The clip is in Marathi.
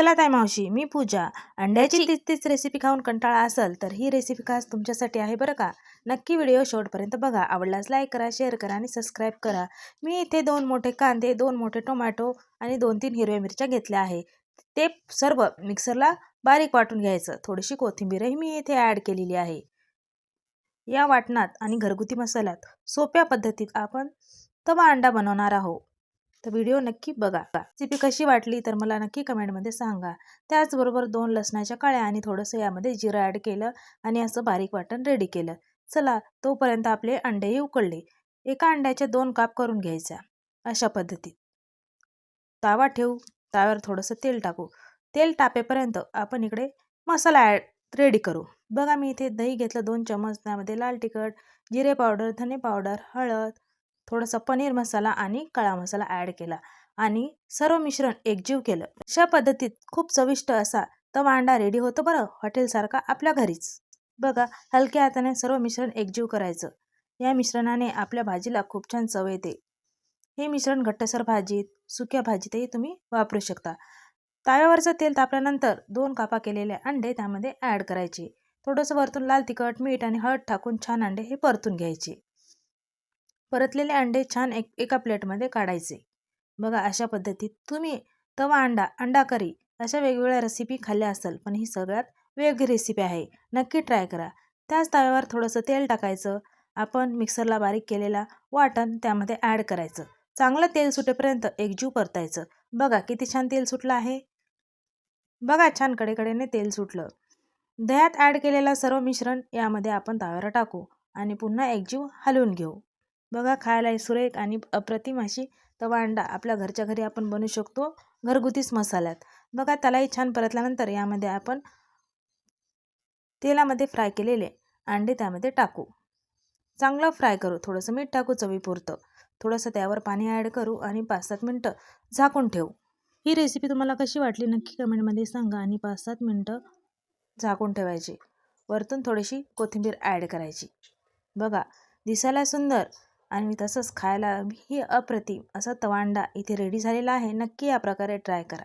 चला ताई मावशी, मी पूजा. अंड्याची तीच रेसिपी खाऊन कंटाळा असेल तर ही रेसिपी खास तुमच्यासाठी आहे बरं का. नक्की व्हिडिओ शेवटपर्यंत बघा. आवडल्यास लाईक करा, शेअर करा आणि सबस्क्राईब करा. मी इथे 2 मोठे कांदे, 2 मोठे टोमॅटो आणि 2-3 हिरव्या मिरच्या घेतल्या आहे. ते सर्व मिक्सरला बारीक वाटून घ्यायचं. थोडीशी कोथिंबीरही मी इथे ॲड केलेली आहे. या वाटणात आणि घरगुती मसाल्यात सोप्या पद्धतीत आपण तवा अंडा बनवणार आहोत. तर व्हिडिओ नक्की बघा. रेसिपी कशी वाटली तर मला नक्की कमेंटमध्ये सांगा. त्याचबरोबर 2 लसणाच्या कळ्या आणि थोडंसं यामध्ये जिरं ॲड केलं आणि असं बारीक वाटण रेडी केलं. चला तोपर्यंत आपले अंडेही उकळले. एका अंड्याचे 2 काप करून घ्यायच्या. अशा पद्धतीत तावा ठेवू, ताव्यावर थोडंसं तेल टाकू. तेल तापेपर्यंत आपण इकडे मसाला रेडी करू. बघा मी इथे दही घेतलं 2 चमच. त्यामध्ये लाल तिखट, जिरे पावडर, धने पावडर, हळद, थोडासा पनीर मसाला आणि काळा मसाला ॲड केला आणि सर्व मिश्रण एकजीव केलं. अशा पद्धतीत खूप चविष्ट असा तवा अंडा रेडी होतो बरं, हॉटेलसारखा आपल्या घरीच. बघा हलक्या हाताने सर्व मिश्रण एकजीव करायचं. या मिश्रणाने आपल्या भाजीला खूप छान चव येते. हे मिश्रण घट्टसर भाजीत, सुक्या भाजीतही तुम्ही वापरू शकता. ताव्यावरचं तेल तापल्यानंतर 2 कापा केलेले अंडे त्यामध्ये ॲड करायचे. थोडंसं वरतून लाल तिखट, मीठ आणि हळद टाकून छान अंडे हे परतून घ्यायचे. परतलेले अंडे छान एका प्लेटमध्ये काढायचे. बघा अशा पद्धतीत तुम्ही तवा अंडा, अंडा करी अशा वेगवेगळ्या रेसिपी खाल्ल्या असेल, पण ही सगळ्यात वेगळी रेसिपी आहे. नक्की ट्राय करा. त्याच तव्यावर थोडंसं तेल टाकायचं. आपण मिक्सरला बारीक केलेला वाटण त्यामध्ये ॲड करायचं. चांगलं तेल सुटेपर्यंत एकजीव परतायचं. बघा किती छान तेल सुटलं आहे. बघा छान कडेकडेने तेल सुटलं. दह्यात ॲड केलेलं सर्व मिश्रण यामध्ये आपण तव्यावर टाकू आणि पुन्हा एकजीव हलवून घेऊ. बघा खायला सुरेख आणि अप्रतिम अशी तवा अंडा आपल्या घरच्या घरी आपण बनवू शकतो घरगुतीच मसाल्यात. बघा त्यालाही छान परतल्यानंतर यामध्ये आपण तेलामध्ये फ्राय केलेले अंडे त्यामध्ये टाकू. चांगलं फ्राय करू. थोडंसं मीठ टाकू चवीपुरतं. थोडंसं त्यावर पाणी ॲड करू आणि 5-7 मिनटं झाकून ठेवू. ही रेसिपी तुम्हाला कशी वाटली नक्की कमेंटमध्ये सांगा आणि 5-7 मिनटं झाकून ठेवायची. वरतून थोडीशी कोथिंबीर ॲड करायची. बघा दिसायला सुंदर आणि तसंच खायला ही अप्रतिम असा तवा अंडा इथे रेडी झालेला आहे. नक्की या प्रकारे ट्राय करा.